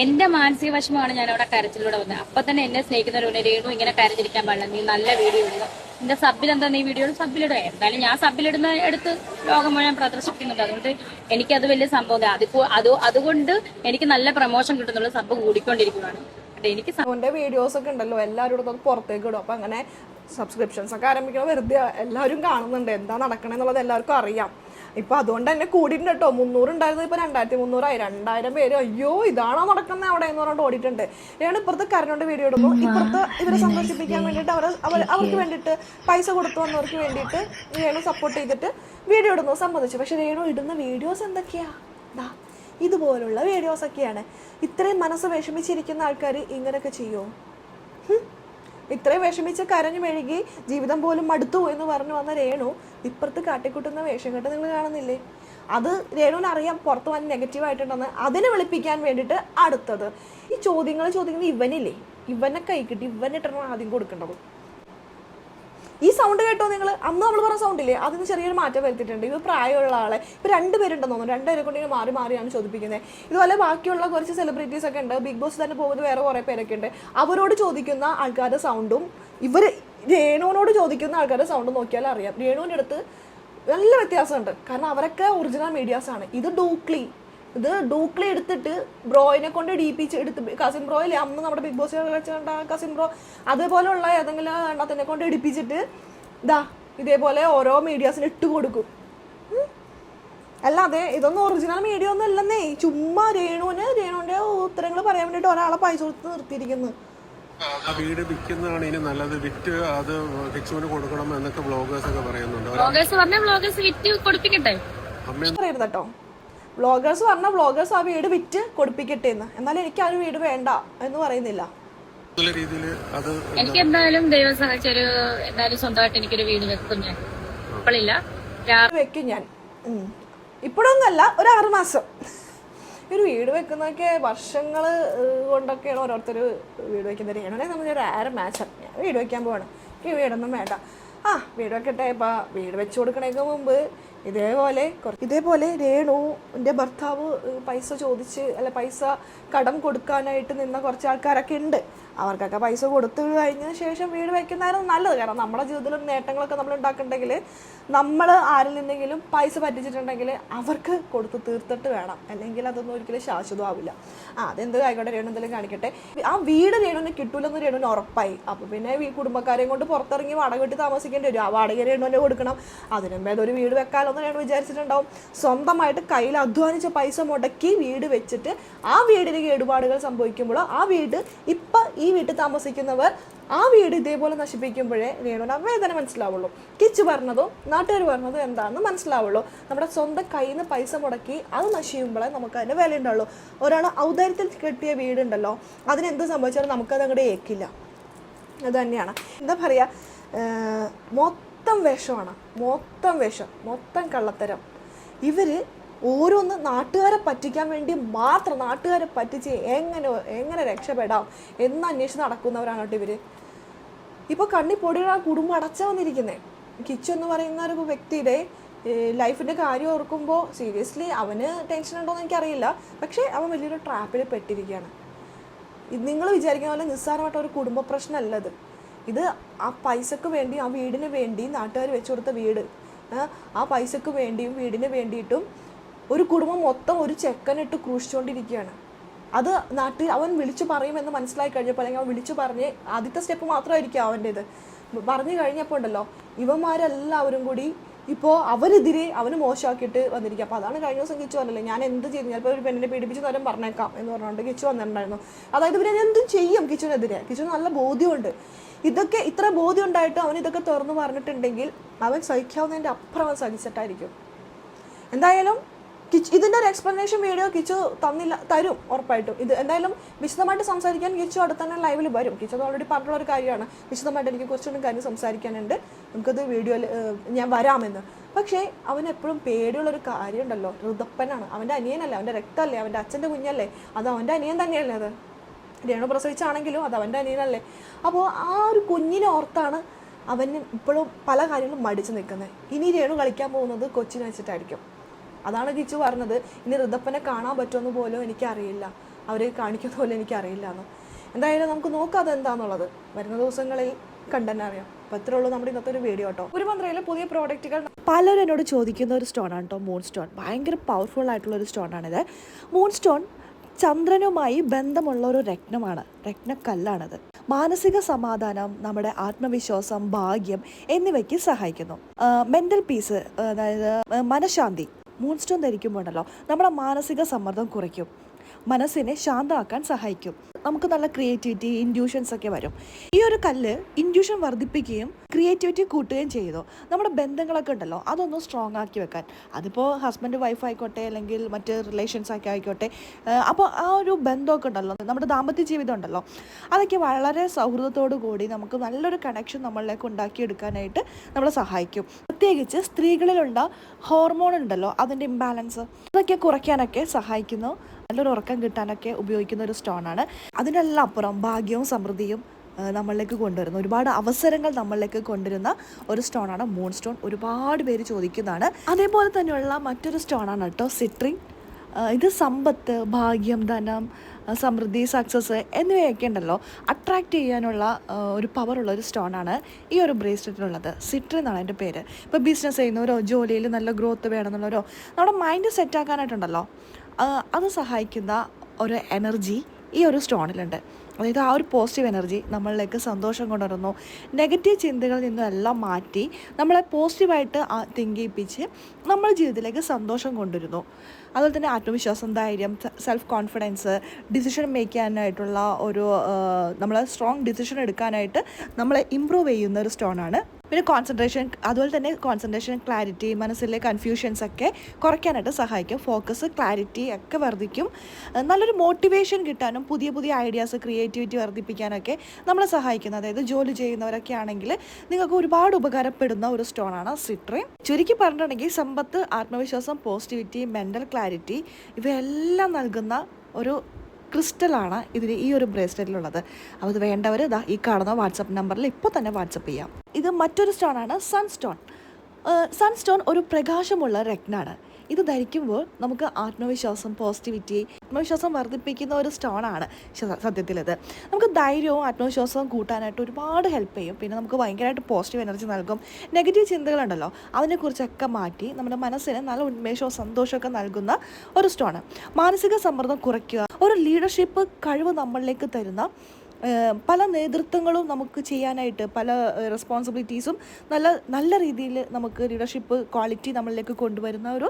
എന്റെ മാനസിക വശമാണ് ഞാൻ അവിടെ കരച്ചിലൂടെ വന്നത്. അപ്പൊ തന്നെ എന്നെ സ്നേഹിക്കുന്നവരുണ്ട്, രേണു ഇങ്ങനെ കരഞ്ഞിരിക്കാൻ പാടില്ല, നീ നല്ല വീഡിയോ ഇടുക, എന്റെ സബിൽ എന്താ നീ വീഡിയോ സബിലിടുക. എന്തായാലും ഞാൻ സബിലിടുന്ന എടുത്ത് ലോകം മുഴുവൻ പ്രദർശിപ്പിക്കുന്നുണ്ട്. അതുകൊണ്ട് എനിക്കത് വലിയ സംഭവം. അതുകൊണ്ട് എനിക്ക് നല്ല പ്രൊമോഷൻ കിട്ടുന്നുള്ള സബ് കൂടിക്കൊണ്ടിരിക്കുകയാണ്. എനിക്ക് വീഡിയോസ് ഒക്കെ ഉണ്ടല്ലോ, എല്ലാവരും അത് പുറത്തേക്ക് ഇടും. അപ്പൊ അങ്ങനെ സബ്സ്ക്രിപ്ഷൻസ് ഒക്കെ ആരംഭിക്കണം, വെറുതെ എല്ലാവരും കാണുന്നുണ്ട് എന്താ നടക്കണെന്നുള്ളത് എല്ലാവർക്കും അറിയാം. ഇപ്പൊ അതുകൊണ്ട് തന്നെ കൂടിയിട്ടുണ്ട് കേട്ടോ. 300 ഉണ്ടായിരുന്നത് ഇപ്പൊ 2300 2000 പേര്. അയ്യോ ഇതാണോ നടക്കുന്നത് അവിടെ എന്ന് പറഞ്ഞിട്ട് ഓടിയിട്ടുണ്ട്. രേണു ഇപ്പുറത്ത് കരഞ്ഞോണ്ട് വീഡിയോ ഇടുന്നു, ഇപ്പുറത്ത് ഇവരെ സന്തോഷിപ്പിക്കാൻ വേണ്ടിയിട്ട് അവർക്ക് വേണ്ടിയിട്ട് പൈസ കൊടുത്തു വന്നവർക്ക് വേണ്ടിയിട്ട് രേണു സപ്പോർട്ട് ചെയ്തിട്ട് വീഡിയോ ഇടുന്നു, സമ്മതിച്ചു. പക്ഷെ രേണു ഇടുന്ന വീഡിയോസ് എന്തൊക്കെയാ? ഇതുപോലുള്ള വീഡിയോസൊക്കെയാണ്. ഇത്രയും മനസ്സ് വിഷമിച്ചിരിക്കുന്ന ആൾക്കാർ ഇങ്ങനെയൊക്കെ ചെയ്യുമോ? ഇത്രയും വിഷമിച്ച് കരഞ്ഞു മെഴുകി ജീവിതം പോലും മടുത്തു എന്ന് പറഞ്ഞു വന്ന രേണു ഇപ്പുറത്ത് കാട്ടിക്കൂട്ടുന്ന വേഷം കെട്ട് നിങ്ങൾ കാണുന്നില്ലേ? അത് രേണുവിന് അറിയാം പുറത്ത് വന്ന് നെഗറ്റീവായിട്ടുണ്ടെന്ന്. അതിനെ വെളുപ്പിക്കാൻ വേണ്ടിയിട്ട് അടുത്തത് ഈ ചോദ്യങ്ങൾ ഇവനില്ലേ, ഇവനെ കൈ കിട്ടി ഇവനിട്ടാണ് ആദ്യം കൊടുക്കേണ്ടത്. ഈ സൗണ്ട് കേട്ടോ നിങ്ങൾ? അന്ന് നമ്മൾ പറഞ്ഞ സൗണ്ടില്ലേ, അതിന് ചെറിയൊരു മാറ്റം വരുത്തിയിട്ടുണ്ട്. ഇത് പ്രായമുള്ള ആളെ ഇപ്പം 2 പേരുണ്ടെന്ന് തോന്നുന്നു, 2 പേരെ കൊണ്ട് ഇങ്ങനെ മാറിയാണ് ചോദിപ്പിക്കുന്നത്. ഇതുപോലെ ബാക്കിയുള്ള കുറച്ച് സെലിബ്രിറ്റീസ് ഒക്കെ ഉണ്ട്, ബിഗ് ബോസ് തന്നെ പോകുന്നത് വേറെ കുറേ പേരൊക്കെ ഉണ്ട്. അവരോട് ചോദിക്കുന്ന ആൾക്കാരുടെ സൗണ്ടും രേണുവിനോട് ചോദിക്കുന്ന ആൾക്കാരുടെ സൗണ്ടും നോക്കിയാൽ അറിയാം. രേണുവിൻ്റെ അടുത്ത് നല്ല വ്യത്യാസമുണ്ട്. കാരണം അവരൊക്കെ ഒറിജിനൽ മീഡിയാസാണ്. ഇത് ഡൂക്ലി എടുത്തിട്ട് ബ്രോയിനെ കൊണ്ട് എടുത്ത് കസിൻ ബ്രോയില്ലേ അന്ന് നമ്മുടെ ബിഗ് ബോസ് കളിച്ചുകൊണ്ട് കസിൻ ബ്രോ, അതുപോലെയുള്ള ഏതെങ്കിലും എണ്ണത്തിനെ കൊണ്ട് ഇടിപ്പിച്ചിട്ട് ഇതേപോലെ ഓരോ മീഡിയാസിന് ഇട്ട് കൊടുക്കും. അല്ലാതെ ഇതൊന്നും ഒറിജിനൽ മീഡിയ ഒന്നും അല്ലെന്നേ. ചുമ്മാ രേണുവിന്റെ ഉത്തരങ്ങൾ പറയാൻ വേണ്ടിയിട്ട് ഒരാളെ പൈസ കൊടുത്ത് നിർത്തിയിരിക്കുന്നു. വീട് വിൽക്കുന്നതാണ് ഇനി നല്ലത്, വിറ്റ് അത് കിച്ചുവിന് കൊടുക്കണം എന്നൊക്കെ വ്ളോഗേഴ്സ് ഒക്കെ പറയുന്നുണ്ട്. പറയരുത് കേട്ടോ. വ്ളോഗേഴ്സ് ആ വീട് വിറ്റ് കൊടുപ്പിക്കട്ടെ എന്ന്. എന്നാലും എനിക്ക് ആ വീട് വേണ്ട എന്ന് പറയുന്നില്ല. എനിക്ക് എന്തായാലും ദൈവം സഹായിച്ചൊരു എന്തായാലും സ്വന്തമായിട്ട് എനിക്കൊരു വീട് വെക്കും. ഞാൻ വെക്കും. ഞാൻ ഇപ്പോഴൊന്നല്ല, ഒരു 6 മാസം. ഒരു വീട് വെക്കുന്നതൊക്കെ വർഷങ്ങൾ കൊണ്ടൊക്കെയാണ് ഓരോരുത്തർ വീട് വെക്കുന്നത്. രേണുവിനെ സംബന്ധിച്ച് ഒരു 6 മാസം ഞാൻ വീട് വെക്കാൻ പോവാണ്. എനിക്ക് വീടൊന്നും വേണ്ട. വീട് വെക്കട്ടെ. ഇപ്പം വീട് വെച്ച് കൊടുക്കണേക്ക് മുമ്പ് ഇതേപോലെ രേണുവിൻ്റെ ഭർത്താവ് പൈസ ചോദിച്ച് പൈസ കടം കൊടുക്കാനായിട്ട് നിന്ന കുറച്ച് ആൾക്കാരൊക്കെ ഉണ്ട്. അവർക്കൊക്കെ പൈസ കൊടുത്തു കഴിഞ്ഞ ശേഷം വീട് വയ്ക്കുന്നതായിരുന്നു നല്ലത്. കാരണം നമ്മുടെ ജീവിതത്തിൽ നേട്ടങ്ങളൊക്കെ നമ്മൾ ഉണ്ടാക്കുന്നുണ്ടെങ്കിൽ, നമ്മൾ ആരിൽ നിന്നെങ്കിലും പൈസ പറ്റിച്ചിട്ടുണ്ടെങ്കിൽ അവർക്ക് കൊടുത്ത് തീർത്തിട്ട് വേണം, അല്ലെങ്കിൽ അതൊന്നും ഒരിക്കലും ശാശ്വതമാവില്ല. അതെന്ത് ആയിക്കോട്ടെ, രേണു എന്തെങ്കിലും കാണിക്കട്ടെ. ആ വീട് രേണുവിന് കിട്ടൂലെന്ന് രേണുവിന് ഉറപ്പായി. അപ്പോൾ പിന്നെ ഈ കുടുംബക്കാരെയും കൊണ്ട് പുറത്തിറങ്ങി വാടക വീട്ടിൽ താമസിക്കേണ്ടി വരും. ആ വാടക രേണുവിനെ കൊടുക്കണം. അതിനുമ്പേ അതൊരു വീട് വെക്കാലൊന്നും രേണു വിചാരിച്ചിട്ടുണ്ടാവും. സ്വന്തമായിട്ട് കയ്യിൽ അധ്വാനിച്ച പൈസ മുടക്കി വീട് വെച്ചിട്ട് ആ വീടിന് കേടുപാടുകൾ സംഭവിക്കുമ്പോൾ ആ വീട് ഇപ്പം ഈ വീട്ടിൽ താമസിക്കുന്നവർ ആ വീട് ഇതേപോലെ നശിപ്പിക്കുമ്പോഴേ രേണുവിന് വേദന മനസ്സിലാവുള്ളൂ. കിച്ചു പറഞ്ഞതും നാട്ടുകാർ പറഞ്ഞതും എന്താണെന്ന് മനസ്സിലാവുള്ളൂ. നമ്മുടെ സ്വന്തം കയ്യിൽ നിന്ന് പൈസ മുടക്കി അത് നശിക്കുമ്പോഴേ നമുക്ക് അതിൻ്റെ വില ഉണ്ടാവുള്ളൂ. ഒരാൾ ഔദാര്യത്തിൽ കെട്ടിയ വീടുണ്ടല്ലോ, അതിനെന്ത് സംഭവിച്ചാലും നമുക്കത് അങ്ങോട്ട് ഏക്കില്ല. അത് തന്നെയാണ് എന്താ പറയുക, മൊത്തം വിഷമാണ്, മൊത്തം വിഷം, മൊത്തം കള്ളത്തരം. ഇവർ ഓരോന്ന് നാട്ടുകാരെ പറ്റിക്കാൻ വേണ്ടി മാത്രം, നാട്ടുകാരെ പറ്റിച്ച് എങ്ങനെ രക്ഷപ്പെടാം എന്ന് അന്വേഷിച്ച് നടക്കുന്നവരാണ് കേട്ടോ ഇവർ. ഇപ്പോൾ കണ്ണി പൊടിയുടെ കുടുംബം അടച്ച വന്നിരിക്കുന്നത്. കിച്ചു എന്ന് പറയുന്ന ഒരു വ്യക്തിയുടെ ലൈഫിൻ്റെ കാര്യം ഓർക്കുമ്പോൾ സീരിയസ്ലി അവന് ടെൻഷൻ ഉണ്ടോ എന്ന് എനിക്കറിയില്ല. പക്ഷേ അവൻ വലിയൊരു ട്രാപ്പിൽ പെട്ടിരിക്കുകയാണ്. നിങ്ങൾ വിചാരിക്കുന്ന പോലെ നിസ്സാരമായിട്ട് ഒരു കുടുംബ പ്രശ്നമല്ലത്. ഇത് ആ പൈസക്ക് വേണ്ടി, ആ വീടിന് വേണ്ടി നാട്ടുകാർ വെച്ചു കൊടുത്ത വീട്, ആ പൈസക്ക് വേണ്ടിയും വീടിന് വേണ്ടിയിട്ടും ഒരു കുടുംബം മൊത്തം ഒരു ചെക്കനിട്ട് ക്രൂശിച്ചുകൊണ്ടിരിക്കുകയാണ്. അത് നാട്ടിൽ അവൻ വിളിച്ചു പറയുമെന്ന് മനസ്സിലായി കഴിഞ്ഞപ്പോൾ, അല്ലെങ്കിൽ അവൻ വിളിച്ചു പറഞ്ഞ് ആദ്യത്തെ സ്റ്റെപ്പ് മാത്രമായിരിക്കും അവൻ്റേത്. പറഞ്ഞു കഴിഞ്ഞപ്പോൾ ഉണ്ടല്ലോ, ഇവന്മാരെല്ലാവരും കൂടി ഇപ്പോൾ അവനെതിരെ അവന് മോശമാക്കിയിട്ട് വന്നിരിക്കുക. അപ്പോൾ അതാണ് കഴിഞ്ഞ ദിവസം കിച്ചു പറഞ്ഞില്ലേ, ഞാൻ എന്ത് ചെയ്തു, ഞാനിപ്പോൾ ഒരു പെണ്ണിനെ പീഡിപ്പിച്ച് നേരം പറഞ്ഞേക്കാം എന്ന് പറഞ്ഞുകൊണ്ട് കിച്ചു വന്നിട്ടുണ്ടായിരുന്നു. അതായത് ഇവരെ എന്തും ചെയ്യും കിച്ചുവിനെതിരെ. കിച്ചുവിന് നല്ല ബോധ്യമുണ്ട്. ഇതൊക്കെ ഇത്ര ബോധ്യം ഉണ്ടായിട്ട് അവൻ ഇതൊക്കെ തുറന്നു പറഞ്ഞിട്ടുണ്ടെങ്കിൽ അവൻ സഹിക്കാവുന്നതിൻ്റെ അപ്പുറം അവൻ സഹിച്ചിട്ടായിരിക്കും. എന്തായാലും ഇതിൻ്റെ ഒരു എക്സ്പ്ലനേഷൻ വീഡിയോ കിച്ചു തരും ഉറപ്പായിട്ടും. ഇത് എന്തായാലും വിശദമായിട്ട് സംസാരിക്കാൻ കിച്ചു അടുത്ത് തന്നെ ലൈവിൽ വരും. കിച്ചു ഓൾറെഡി പറഞ്ഞുള്ള ഒരു കാര്യമാണ്, വിശദമായിട്ട് എനിക്ക് കുറച്ചുകൂടി കാര്യം സംസാരിക്കാനുണ്ട്, നമുക്കത് വീഡിയോയിൽ ഞാൻ വരാമെന്ന്. പക്ഷേ അവന് എപ്പോഴും പേടിയുള്ളൊരു കാര്യം ഉണ്ടല്ലോ, ഋതപ്പനാണ്. അവൻ്റെ അനിയനല്ലേ, അവൻ്റെ രക്തമല്ലേ, അവൻ്റെ അച്ഛൻ്റെ കുഞ്ഞല്ലേ, അത് അവൻ്റെ അനിയൻ തന്നെയല്ലേ. അത് രേണു പ്രസവിച്ചാണെങ്കിലും അത് അവൻ്റെ അനിയനല്ലേ. അപ്പോൾ ആ ഒരു കുഞ്ഞിനെ ഓർത്താണ് അവന് ഇപ്പോഴും പല കാര്യങ്ങളും മടിച്ച് നിൽക്കുന്നത്. ഇനി രേണു കളിക്കാൻ പോകുന്നത് കൊച്ചിനെ വെച്ചിട്ടായിരിക്കും. അതാണ് കിച്ചു പറഞ്ഞത്. ഇനി ഋതപ്പനെ കാണാൻ പറ്റുമെന്ന് പോലും എനിക്കറിയില്ല, അവർ കാണിക്കുന്ന പോലും എനിക്കറിയില്ല എന്ന്. എന്തായാലും നമുക്ക് നോക്കാം അതെന്താണെന്നുള്ളത്, വരുന്ന ദിവസങ്ങളിൽ കണ്ടെന്നെ അറിയാം. അപ്പോൾ ഇത്രേ ഉള്ളൂ നമ്മുടെ ഇന്നത്തെ ഒരു വീഡിയോ കേട്ടോ. ഗുരുമന്ത്രയിലെ പുതിയ പ്രോഡക്റ്റുകൾ പലരും എന്നോട് ചോദിക്കുന്ന ഒരു സ്റ്റോണാണ് കേട്ടോ മൂൺ സ്റ്റോൺ. ഭയങ്കര പവർഫുൾ ആയിട്ടുള്ളൊരു സ്റ്റോണാണിത്. മൂൺ സ്റ്റോൺ ചന്ദ്രനുമായി ബന്ധമുള്ള ഒരു രത്നക്കല്ലാണത്. മാനസിക സമാധാനം, നമ്മുടെ ആത്മവിശ്വാസം, ഭാഗ്യം എന്നിവയ്ക്ക് സഹായിക്കുന്നു. മെൻ്റൽ പീസ്, അതായത് മനഃശാന്തി. മൂൺ സ്റ്റോൺ ധരിക്കുമ്പോഴല്ലോ നമ്മുടെ മാനസിക സമ്മർദ്ദം കുറയ്ക്കും, മനസ്സിനെ ശാന്തമാക്കാൻ സഹായിക്കും. നമുക്ക് നല്ല ക്രിയേറ്റിവിറ്റി, ഇൻഡ്യൂഷൻസ് ഒക്കെ വരും. ഈ ഒരു കല്ല് ഇൻഡ്യൂഷൻ വർദ്ധിപ്പിക്കുകയും ക്രിയേറ്റിവിറ്റി കൂട്ടുകയും ചെയ്തു. നമ്മുടെ ബന്ധങ്ങളൊക്കെ ഉണ്ടല്ലോ അതൊന്ന് സ്ട്രോങ് ആക്കി വെക്കാൻ. അതിപ്പോൾ ഹസ്ബൻഡ് വൈഫ് ആയിക്കോട്ടെ, അല്ലെങ്കിൽ മറ്റ് റിലേഷൻസ് ഒക്കെ ആയിക്കോട്ടെ. അപ്പോൾ ആ ഒരു ബന്ധമൊക്കെ ഉണ്ടല്ലോ, നമ്മുടെ ദാമ്പത്യ ജീവിതം ഉണ്ടല്ലോ, അതൊക്കെ വളരെ സൗഹൃദത്തോടു കൂടി നമുക്ക് നല്ലൊരു കണക്ഷൻ നമ്മളിലേക്ക് ഉണ്ടാക്കിയെടുക്കാനായിട്ട് നമ്മളെ സഹായിക്കും. പ്രത്യേകിച്ച് സ്ത്രീകളിലുള്ള ഹോർമോൺ ഉണ്ടല്ലോ, അതിൻ്റെ ഇംബാലൻസ് അതൊക്കെ കുറയ്ക്കാനൊക്കെ സഹായിക്കുന്നു. നല്ലൊരു ഉറക്കം കിട്ടാനൊക്കെ ഉപയോഗിക്കുന്ന ഒരു സ്റ്റോണാണ്. അതിനെല്ലാം അപ്പുറം ഭാഗ്യവും സമൃദ്ധിയും നമ്മളിലേക്ക് കൊണ്ടുവരുന്ന, ഒരുപാട് അവസരങ്ങൾ നമ്മളിലേക്ക് കൊണ്ടുവരുന്ന ഒരു സ്റ്റോണാണ് മൂൺ സ്റ്റോൺ. ഒരുപാട് പേര് ചോദിക്കുന്നതാണ്. അതേപോലെ തന്നെയുള്ള മറ്റൊരു സ്റ്റോണാണ് കേട്ടോ സിട്രിൻ. ഇത് സമ്പത്ത്, ഭാഗ്യം, ധനം, സമൃദ്ധി, സക്സസ് എന്നിവയൊക്കെ ഉണ്ടല്ലോ അട്രാക്റ്റ് ചെയ്യാനുള്ള ഒരു പവറുള്ള ഒരു സ്റ്റോണാണ് ഈ ഒരു ബ്രേസ്ലെറ്റിനുള്ളത്. സിട്രിൻ എന്നാണ് എൻ്റെ പേര്. ഇപ്പോൾ ബിസിനസ് ചെയ്യുന്നവരോ, ജോലിയിൽ നല്ല ഗ്രോത്ത് വേണമെന്നുള്ളവരോ, നമ്മുടെ മൈൻഡ് സെറ്റാക്കാനായിട്ടുണ്ടല്ലോ അത് സഹായിക്കുന്ന ഒരു എനർജി ഈ ഒരു സ്റ്റോണിലുണ്ട്. അതായത് ആ ഒരു പോസിറ്റീവ് എനർജി നമ്മളിലേക്ക് സന്തോഷം കൊണ്ടുവരുന്നു. നെഗറ്റീവ് ചിന്തകളിൽ നിന്നും എല്ലാം മാറ്റി നമ്മളെ പോസിറ്റീവായിട്ട് തിങ്ക് ചെയ്യിപ്പിച്ച് നമ്മുടെ ജീവിതത്തിലേക്ക് സന്തോഷം കൊണ്ടുവരുന്നു. അതുപോലെ തന്നെ ആത്മവിശ്വാസം, ധൈര്യം, സെൽഫ് കോൺഫിഡൻസ്, ഡിസിഷൻ മേക്ക് ചെയ്യാനായിട്ടുള്ള ഒരു നമ്മളെ സ്ട്രോങ് ഡിസിഷൻ എടുക്കാനായിട്ട് നമ്മളെ ഇമ്പ്രൂവ് ചെയ്യുന്ന ഒരു സ്റ്റോണാണ്. പിന്നെ കോൺസെൻട്രേഷൻ, അതുപോലെ തന്നെ കോൺസെൻട്രേഷൻ, ക്ലാരിറ്റി, മനസ്സിലെ കൺഫ്യൂഷൻസ് ഒക്കെ കുറയ്ക്കാനായിട്ട് സഹായിക്കും. ഫോക്കസ്, ക്ലാരിറ്റി ഒക്കെ വർദ്ധിക്കും. നല്ലൊരു മോട്ടിവേഷൻ കിട്ടാനും പുതിയ പുതിയ ഐഡിയാസ്, ക്രിയേറ്റിവിറ്റി വർദ്ധിപ്പിക്കാനൊക്കെ നമ്മളെ സഹായിക്കുന്നത്. അതായത് ജോലി ചെയ്യുന്നവരൊക്കെ ആണെങ്കിൽ നിങ്ങൾക്ക് ഒരുപാട് ഉപകാരപ്പെടുന്ന ഒരു സ്റ്റോണാണ് സിട്രിൻ. ചുരുക്കി പറഞ്ഞിട്ടുണ്ടെങ്കിൽ സമ്പത്ത്, ആത്മവിശ്വാസം, പോസിറ്റിവിറ്റി, മെൻ്റൽ ക്ലാരിറ്റി ഇവയെല്ലാം നൽകുന്ന ഒരു ക്രിസ്റ്റലാണ് ഇതിൽ ഈ ഒരു ബ്രേസ്ലെറ്റിലുള്ളത്. അപ്പോൾ ഇത് വേണ്ടവർ ഈ കാണുന്ന വാട്സപ്പ് നമ്പറിൽ ഇപ്പോൾ തന്നെ വാട്സപ്പ് ചെയ്യാം. ഇത് മറ്റൊരു സ്റ്റോണാണ് സൺസ്റ്റോൺ. സൺസ്റ്റോൺ ഒരു പ്രകാശമുള്ള രത്നമാണ്. ഇത് ധരിക്കുമ്പോൾ നമുക്ക് ആത്മവിശ്വാസം, പോസിറ്റിവിറ്റി, ആത്മവിശ്വാസം വർദ്ധിപ്പിക്കുന്ന ഒരു സ്റ്റോണാണ് സത്യത്തിലിത്. നമുക്ക് ധൈര്യവും ആത്മവിശ്വാസവും കൂട്ടാനായിട്ട് ഒരുപാട് ഹെൽപ്പ് ചെയ്യും. പിന്നെ നമുക്ക് ഭയങ്കരമായിട്ട് പോസിറ്റീവ് എനർജി നൽകും. നെഗറ്റീവ് ചിന്തകളുണ്ടല്ലോ അതിനെക്കുറിച്ചൊക്കെ മാറ്റി നമ്മുടെ മനസ്സിന് നല്ല ഉന്മേഷവും സന്തോഷമൊക്കെ നൽകുന്ന ഒരു സ്റ്റോണ്. മാനസിക സമ്മർദ്ദം കുറയ്ക്കുക, ഒരു ലീഡർഷിപ്പ് കഴിവ് നമ്മളിലേക്ക് തരുന്ന, പല നേതൃത്വങ്ങളും നമുക്ക് ചെയ്യാനായിട്ട്, പല റെസ്പോൺസിബിലിറ്റീസും നല്ല രീതിയിൽ നമുക്ക് ലീഡർഷിപ്പ് ക്വാളിറ്റി നമ്മളിലേക്ക് കൊണ്ടുവരുന്ന ഒരു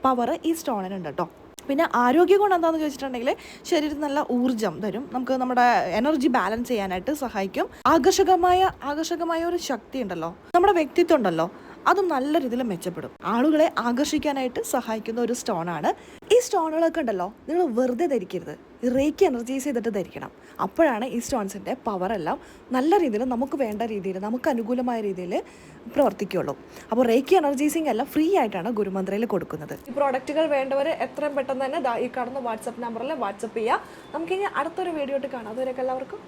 പവർ ഈ സ്റ്റോണിനുണ്ട് കേട്ടോ. പിന്നെ ആരോഗ്യ ഗുണം എന്താണെന്ന് ചോദിച്ചിട്ടുണ്ടെങ്കിൽ ശരീരത്തിന് നല്ല ഊർജ്ജം തരും. നമുക്ക് നമ്മുടെ എനർജി ബാലൻസ് ചെയ്യാനായിട്ട് സഹായിക്കും. ആകർഷകമായ ഒരു ശക്തി ഉണ്ടല്ലോ, നമ്മുടെ വ്യക്തിത്വം ഉണ്ടല്ലോ, അതും നല്ല രീതിയിൽ മെച്ചപ്പെടും. ആളുകളെ ആകർഷിക്കാനായിട്ട് സഹായിക്കുന്ന ഒരു സ്റ്റോണാണ്. ഈ സ്റ്റോണുകളൊക്കെ ഉണ്ടല്ലോ നിങ്ങൾ വെറുതെ ധരിക്കരുത്, റേക്കി എനർജൈസ് ചെയ്തിട്ട് ധരിക്കണം. അപ്പോഴാണ് ഈ സ്റ്റോൺസിൻ്റെ പവറെല്ലാം നല്ല രീതിയിൽ നമുക്ക് വേണ്ട രീതിയിൽ, നമുക്ക് അനുകൂലമായ രീതിയിൽ പ്രവർത്തിക്കുകയുള്ളൂ. അപ്പോൾ റേക്കി എനർജൈസിങ് എല്ലാം ഫ്രീ ആയിട്ടാണ് ഗുരുമന്ത്രയിൽ കൊടുക്കുന്നത്. ഈ പ്രോഡക്റ്റുകൾ വേണ്ടവർ എത്രയും പെട്ടെന്ന് തന്നെ ഈ കാണുന്ന വാട്സപ്പ് നമ്പറിൽ വാട്സപ്പ് ചെയ്യുക. നമുക്കിനി അടുത്തൊരു വീഡിയോ ആയിട്ട് കാണാം. അതുവരെയൊക്കെ എല്ലാവർക്കും